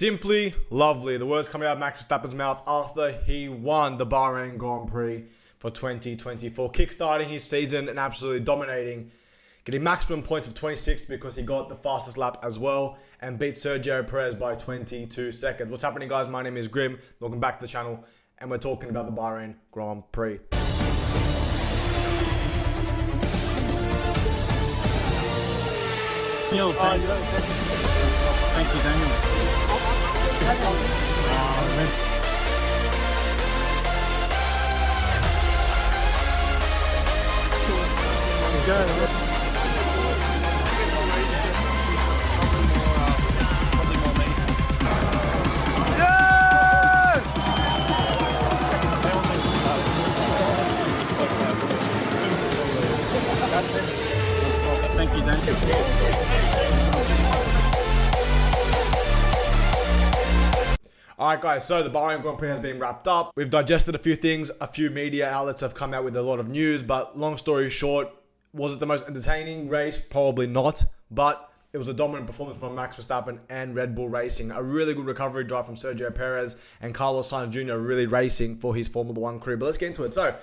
Simply lovely. The words coming out of Max Verstappen's mouth after he won the Bahrain Grand Prix for 2024. Kickstarting his season and absolutely dominating. Getting maximum points of 26 because he got the fastest lap as well and beat Sergio Perez by 22 seconds. What's happening, guys? My name is Grim. Welcome back to the channel and we're talking about the Bahrain Grand Prix. Thank you, Daniel. Thank you, Daniel. Alright guys, so the Bahrain Grand Prix has been wrapped up. We've digested a few things. A few media outlets have come out with a lot of news, but long story short, was it the most entertaining race? Probably not, but it was a dominant performance from Max Verstappen and Red Bull Racing. A really good recovery drive from Sergio Perez and Carlos Sainz Jr. really racing for his Formula 1 career. But let's get into it. So,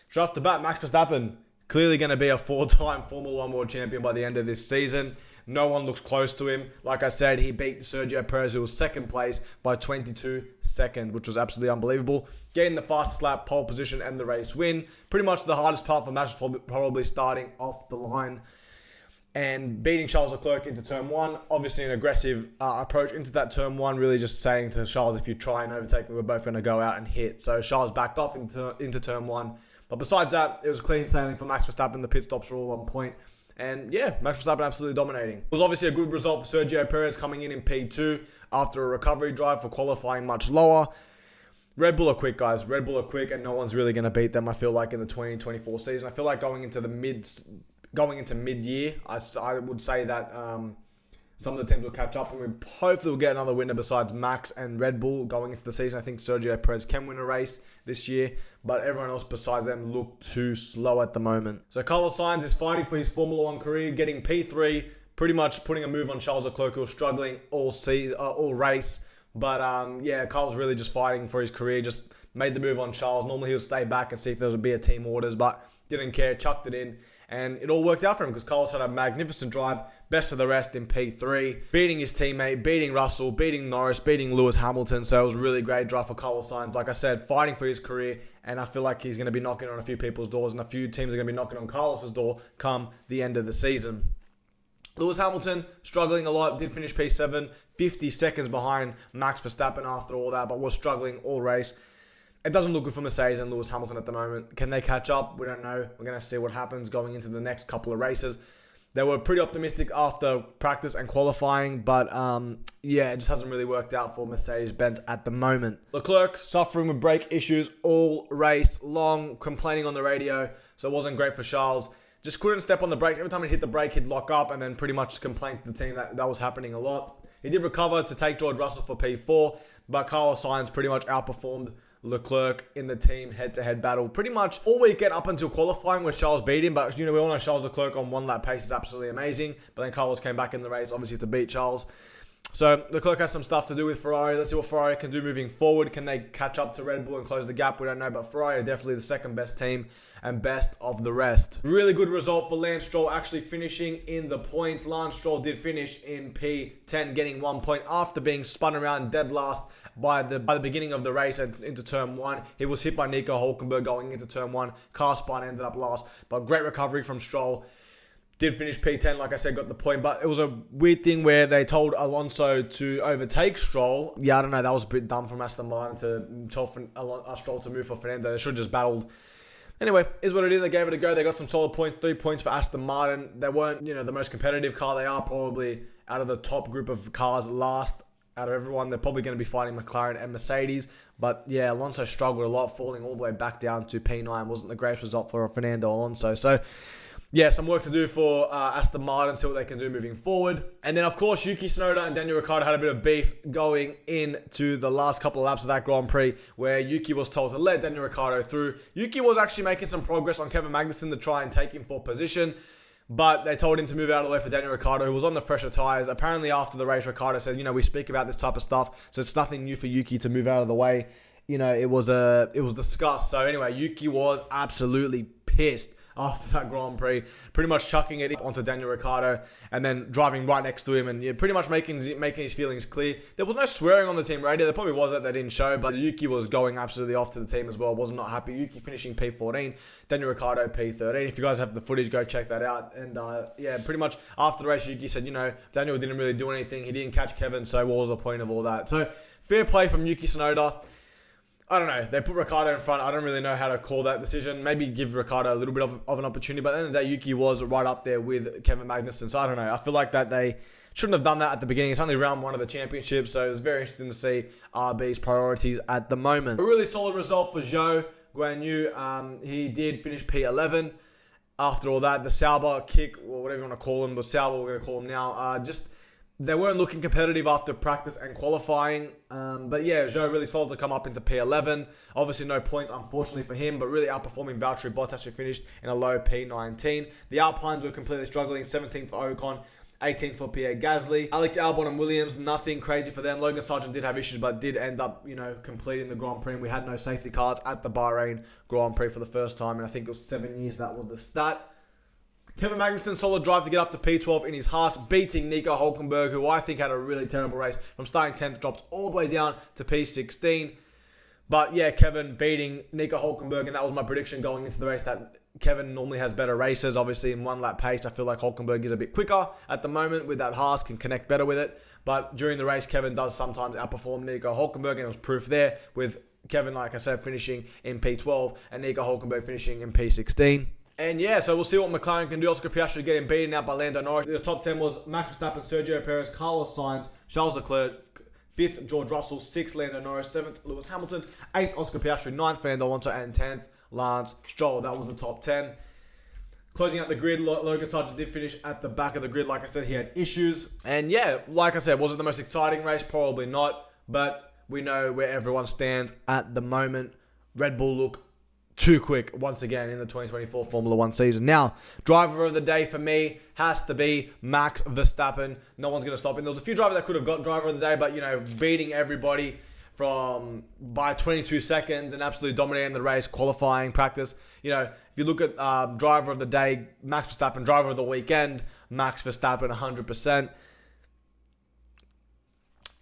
straight off the bat, Max Verstappen clearly going to be a four-time Formula 1 World Champion by the end of this season. No one looks close to him. Like I said, he beat Sergio Perez, who was second place, by 22 seconds, which was absolutely unbelievable. Getting the fastest lap, pole position, and the race win. Pretty much the hardest part for Max was probably starting off the line and beating Charles Leclerc into turn one. Obviously, an aggressive approach into that turn one, really just saying to Charles, if you try and overtake me, we're both going to go out and hit. So Charles backed off into turn one. But besides that, it was clean sailing for Max Verstappen. The pit stops were all on point. And yeah, Max Verstappen absolutely dominating. It was obviously a good result for Sergio Perez coming in P2 after a recovery drive for qualifying much lower. Red Bull are quick, guys. Red Bull are quick and no one's really going to beat them, I feel like, in the 2024 season. I feel like going into mid-year, I would say that some of the teams will catch up and we hopefully will get another winner besides Max and Red Bull going into the season. I think Sergio Perez can win a race this year, but everyone else besides them look too slow at the moment. So Carlos Sainz is fighting for his Formula 1 career, getting P3, pretty much putting a move on Charles Leclerc, who was struggling all race. But yeah, Carlos really just fighting for his career, just made the move on Charles. Normally he would stay back and see if there would be a team orders, but didn't care, chucked it in. And it all worked out for him because Carlos had a magnificent drive, best of the rest in P3, beating his teammate, beating Russell, beating Norris, beating Lewis Hamilton. So it was a really great drive for Carlos Sainz. Like I said, fighting for his career, and I feel like he's going to be knocking on a few people's doors, and a few teams are going to be knocking on Carlos's door come the end of the season. Lewis Hamilton struggling a lot, did finish P7, 50 seconds behind Max Verstappen after all that, but was struggling all race. It doesn't look good for Mercedes and Lewis Hamilton at the moment. Can they catch up? We don't know. We're going to see what happens going into the next couple of races. They were pretty optimistic after practice and qualifying, but yeah, it just hasn't really worked out for Mercedes-Benz at the moment. Leclerc suffering with brake issues all race long, complaining on the radio, so it wasn't great for Charles. Just couldn't step on the brakes. Every time he hit the brake, he'd lock up and then pretty much complain to the team that was happening a lot. He did recover to take George Russell for P4, but Carlos Sainz pretty much outperformed Leclerc in the team head-to-head battle pretty much all weekend up until qualifying where Charles beat him. But, you know, we all know Charles Leclerc on one lap pace is absolutely amazing. But then Carlos came back in the race, obviously, to beat Charles. So Leclerc has some stuff to do with Ferrari. Let's see what Ferrari can do moving forward. Can they catch up to Red Bull and close the gap? We don't know. But Ferrari are definitely the second best team and best of the rest. Really good result for Lance Stroll actually finishing in the points. Lance Stroll did finish in P10, getting 1 point after being spun around dead last by the beginning of the race into turn one. He was hit by Nico Hülkenberg going into turn one. Car spun, ended up last. But great recovery from Stroll. Did finish P10, like I said, got the point. But it was a weird thing where they told Alonso to overtake Stroll. Yeah, I don't know. That was a bit dumb from Aston Martin to tell Stroll to move for Fernando. They should have just battled. Anyway, is what it is. They gave it a go. They got some solid points, 3 points for Aston Martin. They weren't, you know, the most competitive car. They are probably out of the top group of cars last out of everyone. They're probably going to be fighting McLaren and Mercedes. But yeah, Alonso struggled a lot, falling all the way back down to P9. Wasn't the greatest result for Fernando Alonso. So yeah, some work to do for Aston Martin, see what they can do moving forward. And then, of course, Yuki Tsunoda and Daniel Ricciardo had a bit of beef going into the last couple of laps of that Grand Prix, where Yuki was told to let Daniel Ricciardo through. Yuki was actually making some progress on Kevin Magnussen to try and take him for position. But they told him to move out of the way for Daniel Ricciardo, who was on the fresher tyres. Apparently after the race, Ricciardo said, we speak about this type of stuff, so it's nothing new for Yuki to move out of the way. It was discussed. So anyway, Yuki was absolutely pissed after that Grand Prix, pretty much chucking it onto Daniel Ricciardo and then driving right next to him and pretty much making his feelings clear. There was no swearing on the team radio. There probably was that they didn't show, but Yuki was going absolutely off to the team as well. Was not happy. Yuki finishing P14, Daniel Ricciardo P13. If you guys have the footage, go check that out. And pretty much after the race, Yuki said, Daniel didn't really do anything. He didn't catch Kevin, so what was the point of all that? So fair play from Yuki Tsunoda. I don't know. They put Ricciardo in front. I don't really know how to call that decision. Maybe give Ricciardo a little bit of an opportunity. But at the end of the day, Yuki was right up there with Kevin Magnussen. So I don't know. I feel like that they shouldn't have done that at the beginning. It's only round 1 of the championship. So it was very interesting to see RB's priorities at the moment. A really solid result for Zhou Guan Yu. He did finish P11. After all that, the Sauber kick, or whatever you want to call him, but Sauber we're going to call him now, they weren't looking competitive after practice and qualifying. But yeah, Zhou really solid to come up into P11. Obviously no points, unfortunately for him, but really outperforming Valtteri Bottas, who finished in a low P19. The Alpines were completely struggling. 17th for Ocon, 18th for Pierre Gasly. Alex Albon and Williams, nothing crazy for them. Logan Sargent did have issues, but did end up, completing the Grand Prix. And we had no safety cars at the Bahrain Grand Prix for the first time. And I think it was 7 years that was the stat. Kevin Magnussen, solid drive to get up to P12 in his Haas, beating Nico Hülkenberg, who I think had a really terrible race. From starting 10th, dropped all the way down to P16. But yeah, Kevin beating Nico Hülkenberg, and that was my prediction going into the race, that Kevin normally has better races. Obviously, in one lap pace, I feel like Hülkenberg is a bit quicker at the moment with that Haas, can connect better with it. But during the race, Kevin does sometimes outperform Nico Hülkenberg, and it was proof there with Kevin, like I said, finishing in P12 and Nico Hülkenberg finishing in P16. And yeah, so we'll see what McLaren can do. Oscar Piastri getting beaten out by Lando Norris. The top 10 was Max Verstappen, Sergio Perez, Carlos Sainz, Charles Leclerc, 5th George Russell, 6th Lando Norris, 7th Lewis Hamilton, 8th Oscar Piastri, 9th Fernando Alonso, and 10th Lance Stroll. That was the top 10. Closing out the grid, Logan Sargent did finish at the back of the grid. Like I said, he had issues. And yeah, like I said, was it the most exciting race? Probably not. But we know where everyone stands at the moment. Red Bull look too quick once again in the 2024 Formula 1 season. Now, driver of the day for me has to be Max Verstappen. No one's going to stop him. There was a few drivers that could have got driver of the day, but, beating everybody by 22 seconds and absolutely dominating the race, qualifying, practice. If you look at driver of the day, Max Verstappen, driver of the weekend, Max Verstappen, 100%.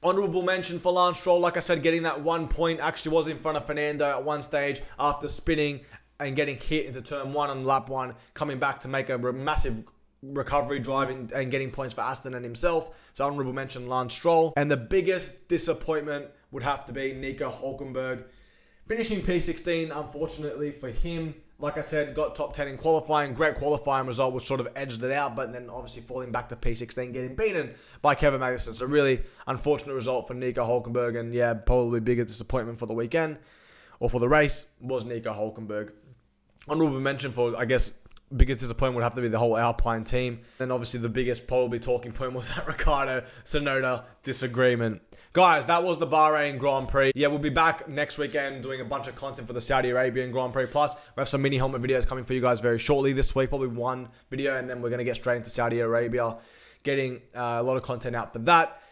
Honourable mention for Lance Stroll, like I said, getting that 1 point, actually was in front of Fernando at one stage after spinning and getting hit into turn 1 on lap 1, coming back to make a massive recovery, driving and getting points for Aston and himself. So honourable mention Lance Stroll. And the biggest disappointment would have to be Nico Hülkenberg, finishing P16, unfortunately for him. Like I said, got top 10 in qualifying. Great qualifying result, which sort of edged it out. But then obviously falling back to P16, getting beaten by Kevin Magnussen. So really unfortunate result for Nico Hülkenberg. And yeah, probably bigger disappointment for the weekend or for the race was Nico Hülkenberg. Honorable mention for, I guess, biggest disappointment would have to be the whole Alpine team. And obviously the biggest probably talking point was that Ricciardo Tsunoda disagreement. Guys, that was the Bahrain Grand Prix. Yeah, we'll be back next weekend doing a bunch of content for the Saudi Arabian Grand Prix. Plus, we have some mini helmet videos coming for you guys very shortly this week. Probably one video, and then we're going to get straight into Saudi Arabia, getting a lot of content out for that.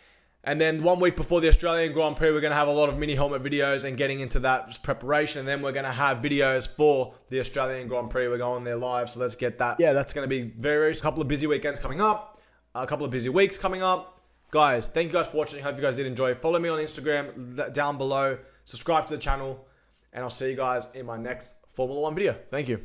And then 1 week before the Australian Grand Prix, we're going to have a lot of mini helmet videos and getting into that preparation. And then we're going to have videos for the Australian Grand Prix. We're going there live, so let's get that. Yeah, that's going to be a couple of busy weekends coming up, a couple of busy weeks coming up. Guys, thank you guys for watching. Hope you guys did enjoy. Follow me on Instagram down below. Subscribe to the channel. And I'll see you guys in my next Formula 1 video. Thank you.